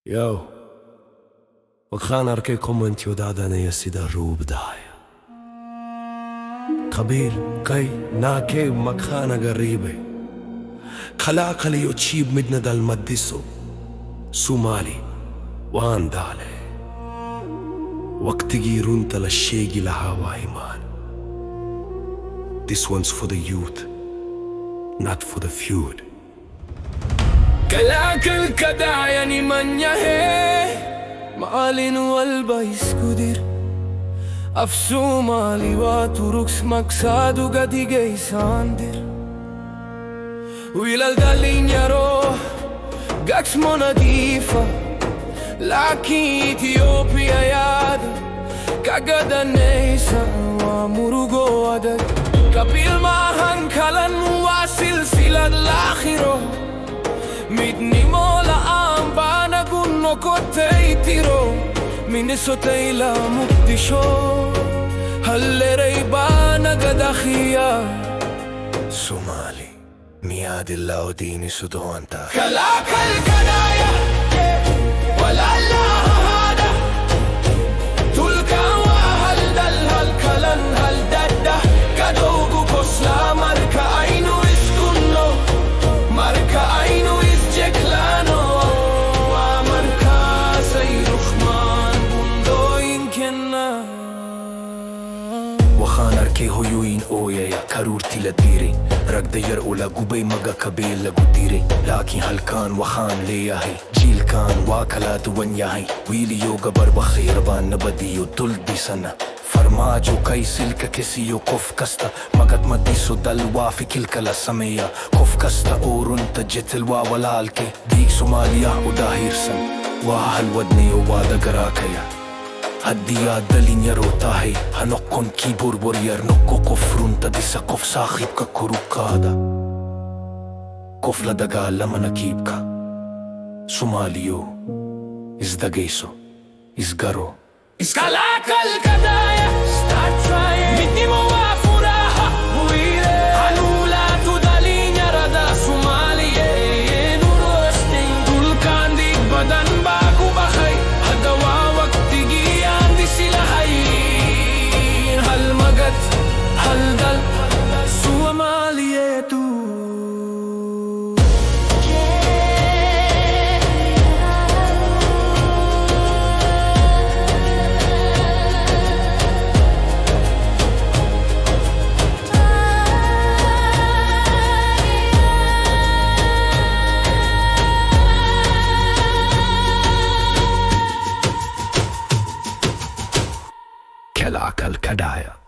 يو وخان أركيكم أنت ودادنا يسيدا روب دايا قبيل كي ناكي مكخانة قريبة خلاق لي يتشيب مدنا دال مدسو سومالي وان دالي وقت جيرون تلا الشيقي لها وايمان. This one's for the youth, not for the feud. كلاك الكدايا من يهي مالين والبايس كدير أفسو مالي واتوركس مكسادو قدي جاي ساندر ويلا الدالين يارو قاكس مناديفة لكن إثيوبيا ياد كاقدا نيسا ومروغو ودك قبيل ما هنكالن وسلسلة الآخرة مدني مولا أمبانا قنو كوتيتيرو مينيسوتا إلى مقدشو هل ريبانا قد أخيا سومالي مياد الله ديني سودوانتا كلاك الكنايا ولا الله هذا تلقى وهل دل هل كلن هل دده كدوغو كسلا مركا عينو اسكنو مركا عينو اسجكلانو ومركا سيرخمان بندو يمكننا وخان أركي هيوين أويا يا كارورتي لديري رق دير أولا قبي مغا كبيل لقديري لكن هل كان وخان لياهي جيل كان واكلات ونياهي ويلي يوغا بربخير بان نبديو دل دي سنة فرماجو كي سلك كسيو كوف كستا مغت مديسو دلوا في كلكلا سمية كوف كستا أورون تجت الوا ولالكي ديك سوماليا وداهير سن وهل ودني ووادا قراكيا هديا دلين يروتاهي هنقون كيبور بورير نقو كفرون تدسا كف صاحب ككروكادا كف لدقا لما نكيبكا سوماليو ازدقيسو ازقرو اسكالاك الكدايا start trying مدني موافراها ويلي هنولا تدالين يرادا سوماليا نورو استين كل كان ديك بدن باكو بخي هدوا وقت جيان دي سلاحين هل مقت هل دل سوماليا تو كلاك الكدايا